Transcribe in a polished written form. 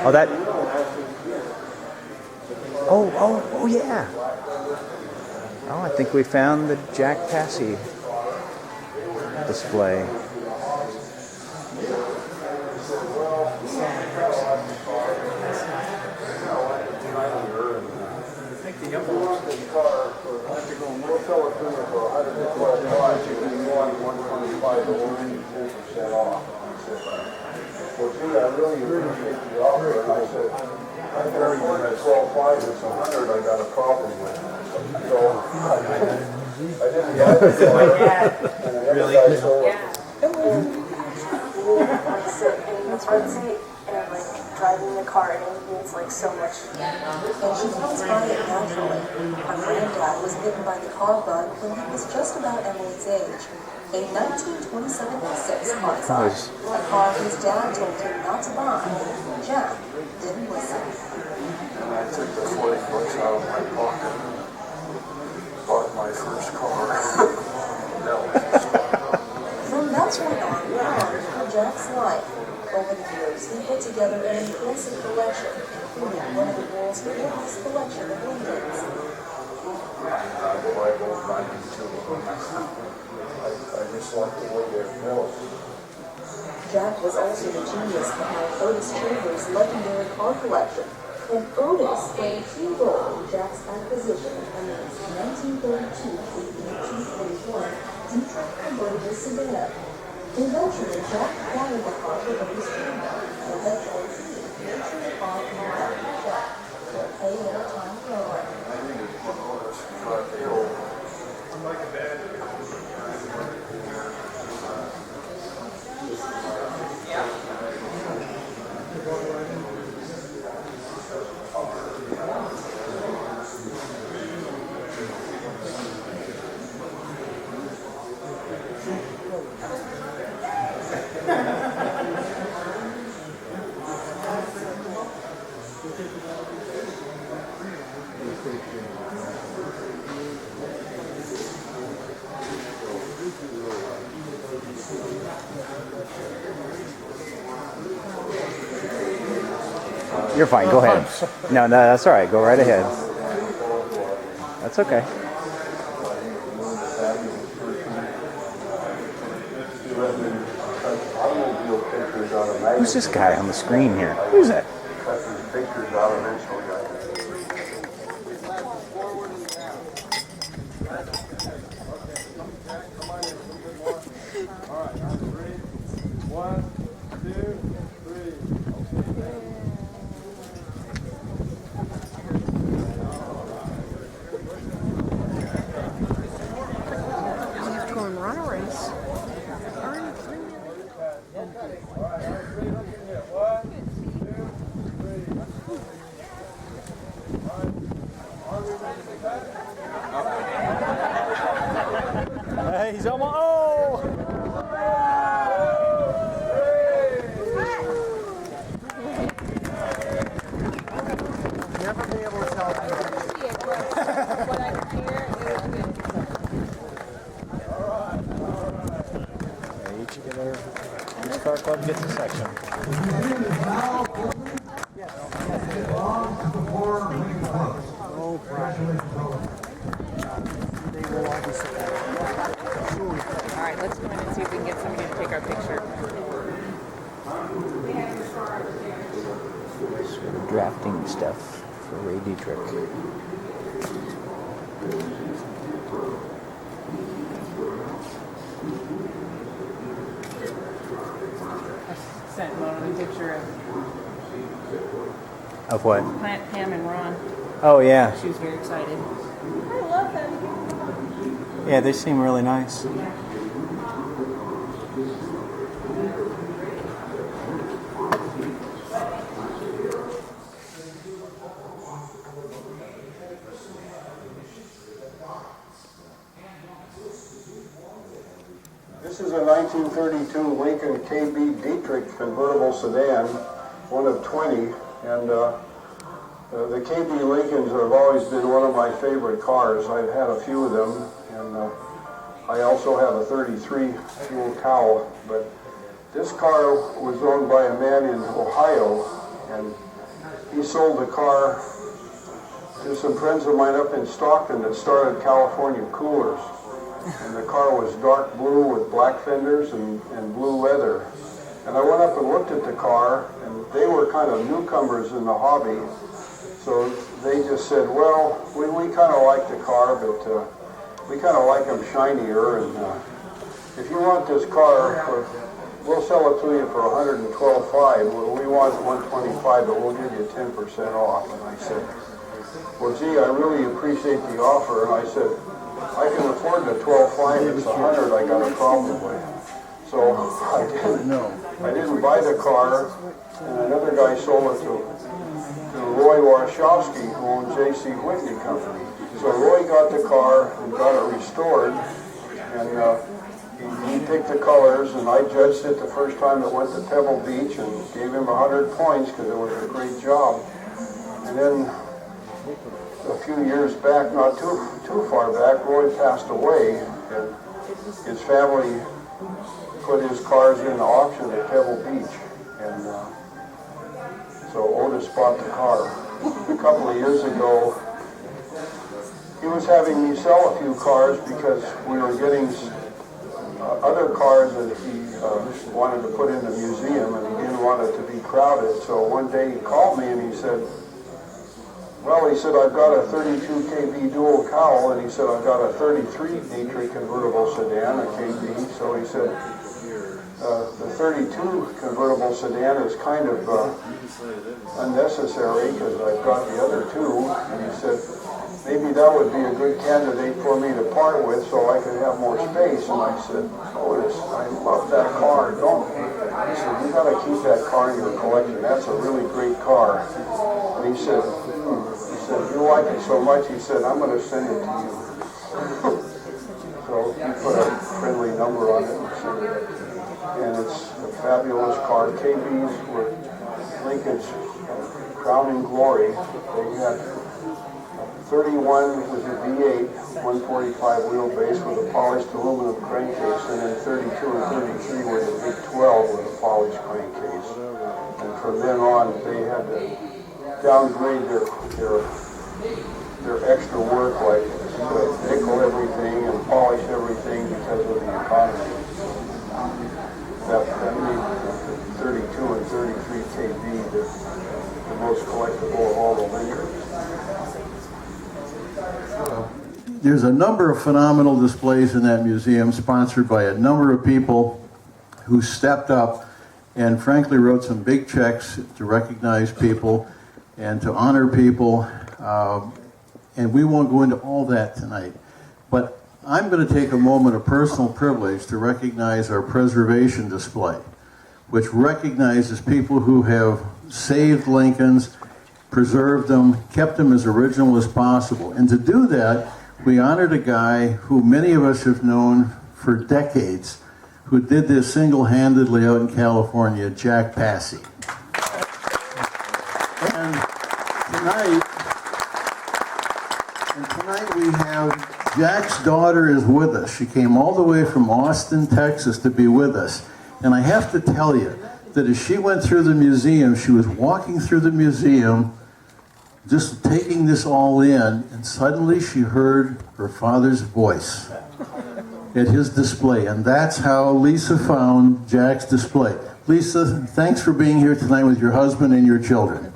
Oh, that. Oh, yeah. Oh, I think we found the Jack Passy display. Well, gee, I really appreciate the offer, and I said, I'm very good at 12.5, it's 100 I got a problem with. So, I didn't buy it. Really? I'd say, like, driving the car, and it means, like, so much. And she comes by it naturally. Our granddad was bitten by the car bug when he was just about Emily's age. A 1927 6 Mazda, a car his dad told him not to buy. Jack didn't listen. And I took the 40 bucks out of my pocket, bought my first car. From that point on, Jack's life. Over the years, he put together an impressive collection, including one of the world's oldest collection of Lincolns. I just like the way they're built. Jack was also the genius behind Otis Chambers' legendary car collection, and Otis played a key role in Jack's acquisition of the 1932 to 1941 Detroit convertible sedan. Eventually, Jack acquired the car for Otis Chambers, and eventually he featured the car model Jack. A airtime program. I think it's one Otis, but it'll... You're fine. Go ahead. No, that's all right. Go right ahead. That's okay. Who's this guy on the screen here? Who's that? Pictures out eventually. All right, ready? 1, 2, 3. You have to go and run a race. He's almost. Oh! Never be able to tell. What I hear is Each of their car club gets a section. Oh, all right, let's go in and see if we can get somebody to take our picture. Drafting stuff for Ray Dietrich. I sent Mona a picture Of what? of Pam and Ron. Oh, yeah. She was very excited. I love them. Yeah, they seem really nice. This is a 1932 Lincoln KB Dietrich convertible sedan, one of 20, and the KB Lincolns have always been one of my favorite cars. I've had a few of them, and I also have a 33 fuel cow, but this car was owned by a man in Ohio, and he sold the car to some friends of mine up in Stockton that started California Coolers. And the car was dark blue with black fenders and blue leather. And I went up and looked at the car, and they were kind of newcomers in the hobby. So they just said, well, we kind of like the car, but we kind of like them shinier. And if you want this car, we'll sell it to you for $112,500. Well, we want $125,000, but we'll give you 10% off. And I said, well, gee, I really appreciate the offer. And I said, I can afford the $12,500. It's $100,000 I got a problem with. So I didn't buy the car, and another guy sold it to Roy Warshawski, who owned J.C. Whitney Company. So Roy got the car and got it restored, and he picked the colors, and I judged it the first time it went to Pebble Beach and gave him 100 points because it was a great job. And then a few years back, not too far back, Roy passed away, and his family put his cars in the auction at Pebble Beach, and so Otis bought the car. A couple of years ago, he was having me sell a few cars because we were getting other cars that he wanted to put in the museum, and he didn't want it to be crowded. So one day he called me and he said, well, he said, I've got a 32 kb dual cowl, and he said, I've got a 33 Dietrich convertible sedan, a KB. So he said, the 32 convertible sedan is kind of unnecessary because I've got the other two. And he said, maybe that would be a good candidate for me to part with so I could have more space. And I said, Otis, I love that car. Don't. He said, you got to keep that car in your collection. That's a really great car. And he said, you like it so much, he said, I'm going to send it to you. So he put a friendly number on it and sent it. And it's a fabulous car. KBs were Lincoln's crowning glory. They had 31 was a V8, 145 wheelbase with a polished aluminum crankcase, and then 32 and 33 were the big 12 with a polished crankcase. And from then on, they had to downgrade their extra work, like nickel everything and polish everything because of the economy. That made 32 and 33 KB the most collectible of all the Lincolns. There's a number of phenomenal displays in that museum, sponsored by a number of people who stepped up and frankly wrote some big checks to recognize people and to honor people. And we won't go into all that tonight. But I'm going to take a moment of personal privilege to recognize our preservation display, which recognizes people who have saved Lincolns, preserved them, kept them as original as possible. And to do that, we honored a guy who many of us have known for decades, who did this single-handedly out in California, Jack Passy. And tonight we have Jack's daughter is with us. She came all the way from Austin, Texas to be with us. And I have to tell you that as she went through the museum, she was walking through the museum, just taking this all in, and suddenly she heard her father's voice at his display. And that's how Lisa found Jack's display. Lisa, thanks for being here tonight with your husband and your children.